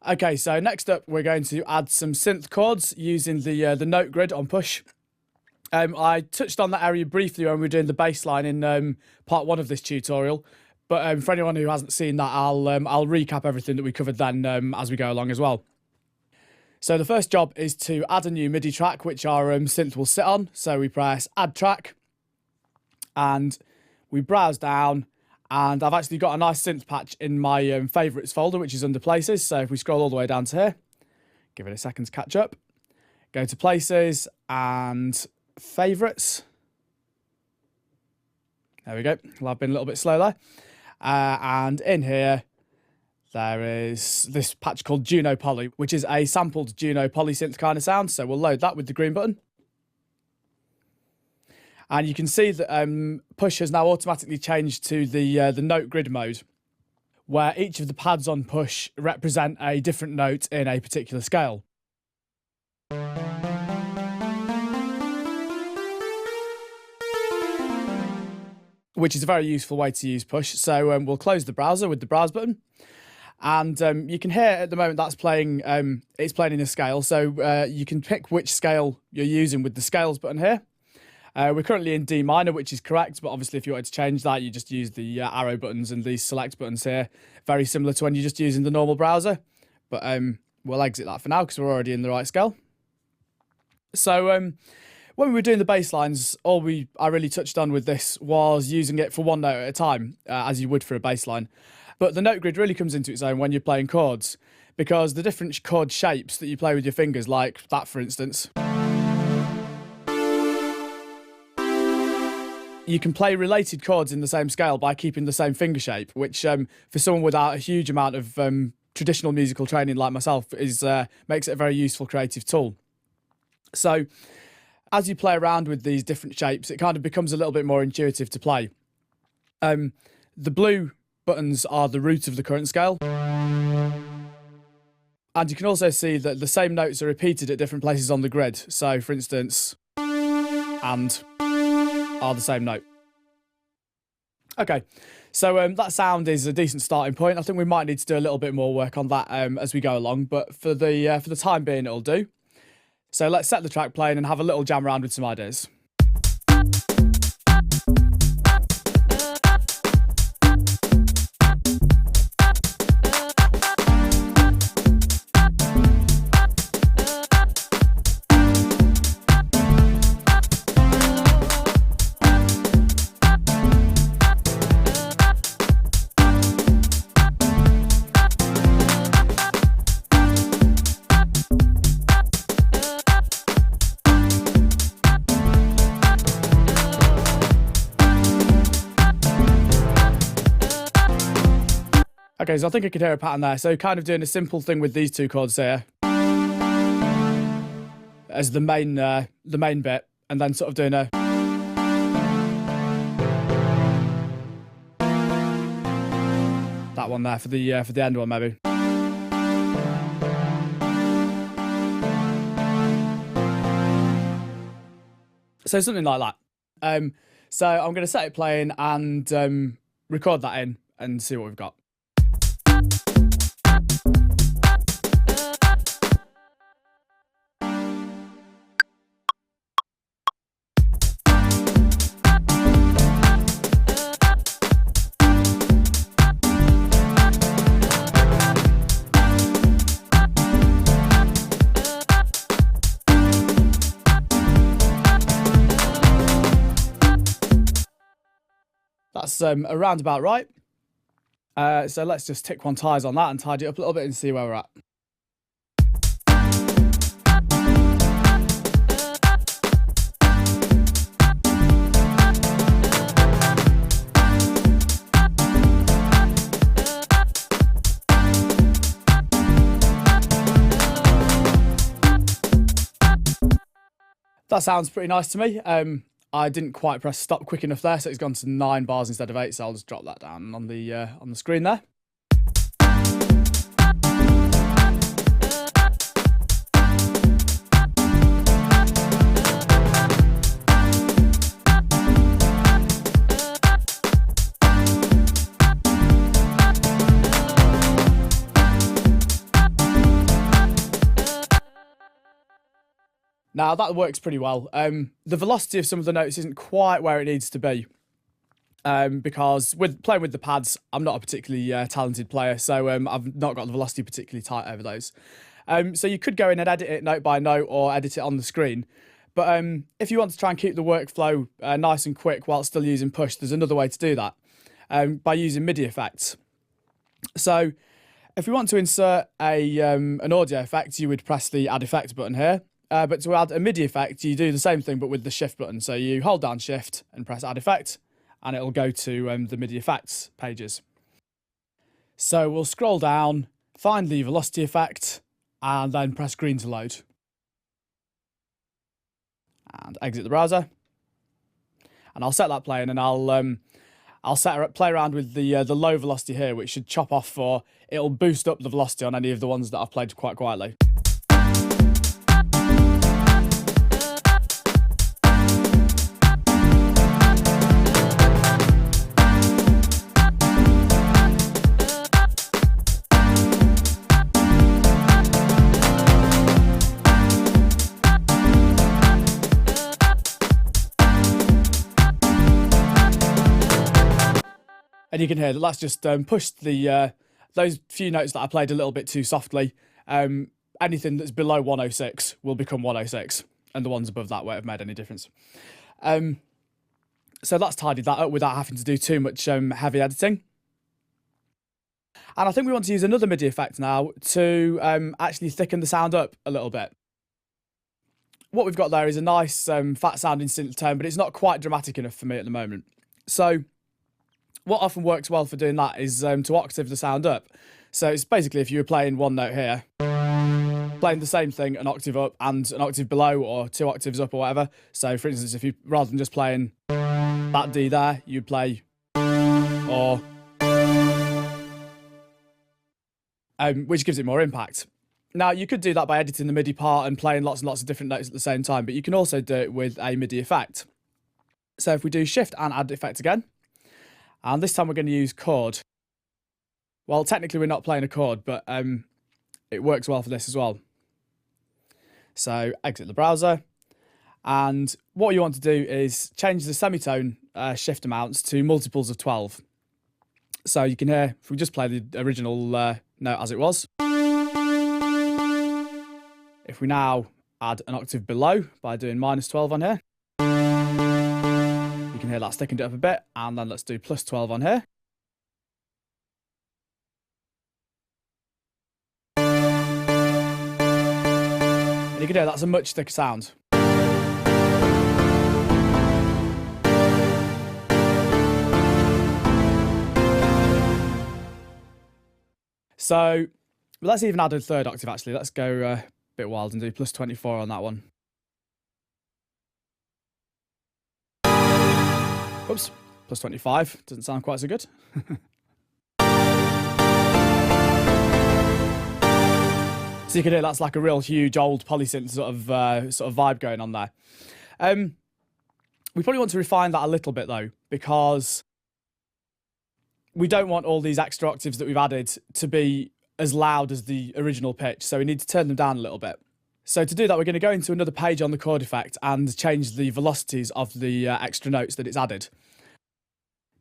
Okay, so next up, we're going to add some synth chords using the note grid on push. I touched on that area briefly when we were doing the bass line in part 1 of this tutorial, but for anyone who hasn't seen that, I'll recap everything that we covered then as we go along as well. So the first job is to add a new MIDI track, which our synth will sit on. So we press Add Track, and we browse down, and I've actually got a nice synth patch in my favourites folder, which is under Places. So if we scroll all the way down to here, give it a second to catch up, go to Places and Favourites. There we go. Well, I've been a little bit slow there. And in here, there is this patch called Juno Poly, which is a sampled Juno polysynth kind of sound. So we'll load that with the green button. And you can see that push has now automatically changed to the note grid mode, where each of the pads on push represent a different note in a particular scale. Which is a very useful way to use push. So we'll close the browser with the browse button. And you can hear at the moment that's playing, it's playing in a scale. So you can pick which scale you're using with the scales button here. We're currently in D minor, which is correct. But obviously, if you wanted to change that, you just use the arrow buttons and these select buttons here. Very similar to when you're just using the normal browser. But we'll exit that for now because we're already in the right scale. So when we were doing the bass lines, all I really touched on with this was using it for one note at a time, as you would for a bass line. But the note grid really comes into its own when you're playing chords, because the different chord shapes that you play with your fingers, like that for instance, you can play related chords in the same scale by keeping the same finger shape, which for someone without a huge amount of traditional musical training like myself makes it a very useful creative tool. So as you play around with these different shapes, it kind of becomes a little bit more intuitive to play. The blue buttons are the root of the current scale. And you can also see that the same notes are repeated at different places on the grid. So, for instance, and are the same note. Okay, so that sound is a decent starting point. I think we might need to do a little bit more work on that as we go along, but for the time being, it'll do. So let's set the track playing and have a little jam around with some ideas. Okay, so I think I could hear a pattern there. So kind of doing a simple thing with these two chords here as the main bit, and then sort of doing a that one there for the end one maybe. So something like that. So I'm going to set it playing and record that in and see what we've got. That's around about right. So let's just tick quantize on that and tidy it up a little bit and see where we're at. That sounds pretty nice to me. I didn't quite press stop quick enough there, so it's gone to 9 bars instead of 8, so I'll just drop that down on the screen there. Now that works pretty well. The velocity of some of the notes isn't quite where it needs to be. Because with playing with the pads, I'm not a particularly talented player, so I've not got the velocity particularly tight over those. So you could go in and edit it note by note or edit it on the screen. But if you want to try and keep the workflow nice and quick while still using push, there's another way to do that by using MIDI effects. So if we want to insert an audio effect, you would press the Add Effect button here. But to add a MIDI effect, you do the same thing but with the Shift button. So you hold down Shift and press Add Effect, and it'll go to the MIDI effects pages. So we'll scroll down, find the velocity effect, and then press green to load. And exit the browser. And I'll set that playing, and I'll play around with the low velocity here, which should chop off for, it'll boost up the velocity on any of the ones that I've played quite quietly. And you can hear that that's just pushed the those few notes that I played a little bit too softly. Anything that's below 106 will become 106, and the ones above that won't have made any difference. So that's tidied that up without having to do too much heavy editing. And I think we want to use another MIDI effect now to actually thicken the sound up a little bit. What we've got there is a nice fat sounding synth tone, but it's not quite dramatic enough for me at the moment. So what often works well for doing that is to octave the sound up. So it's basically if you were playing one note here, playing the same thing an octave up and an octave below, or 2 octaves up or whatever. So for instance, if you, rather than just playing that D there, you'd play or, which gives it more impact. Now you could do that by editing the MIDI part and playing lots and lots of different notes at the same time, but you can also do it with a MIDI effect. So if we do Shift and Add Effect again, and this time we're going to use chord. Well, technically we're not playing a chord, but it works well for this as well. So exit the browser. And what you want to do is change the semitone shift amounts to multiples of 12. So you can hear, if we just play the original note as it was. If we now add an octave below by doing -12 on here, you can hear that's thickened it up a bit, and then let's do +12 on here. And you can hear that's a much thicker sound. So let's even add a third octave actually. Let's go a bit wild and do +24 on that one. Oops, +25, doesn't sound quite so good. So you can hear that's like a real huge old polysynth sort of vibe going on there. We probably want to refine that a little bit though, because we don't want all these extra octaves that we've added to be as loud as the original pitch, so we need to turn them down a little bit. So to do that, we're going to go into another page on the chord effect and change the velocities of the extra notes that it's added.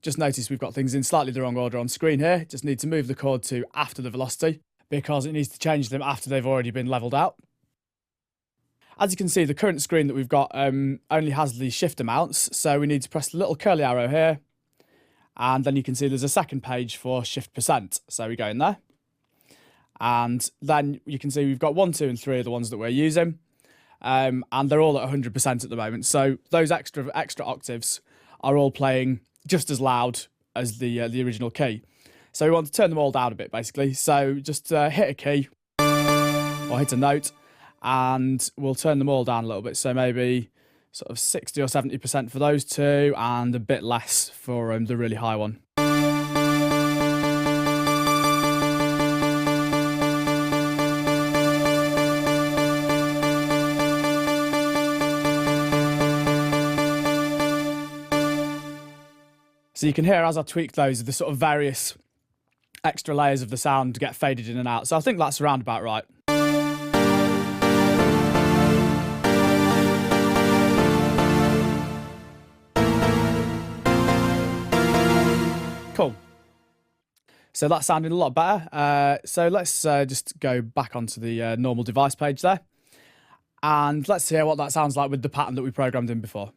Just notice we've got things in slightly the wrong order on screen here. Just need to move the chord to after the velocity because it needs to change them after they've already been leveled out. As you can see, the current screen that we've got only has the shift amounts, so we need to press the little curly arrow here, and then you can see there's a second page for shift %. So we go in there. And then you can see we've got 1, 2, and 3 are the ones that we're using, and they're all at 100% at the moment. So those extra octaves are all playing just as loud as the original key. So we want to turn them all down a bit, basically. So just hit a key or hit a note, and we'll turn them all down a little bit. So maybe sort of 60 or 70% for those two, and a bit less for the really high one. So you can hear as I tweak those, the sort of various extra layers of the sound get faded in and out. So I think that's around about right. Cool. So that's sounding a lot better. So let's just go back onto the normal device page there. And let's hear what that sounds like with the pattern that we programmed in before.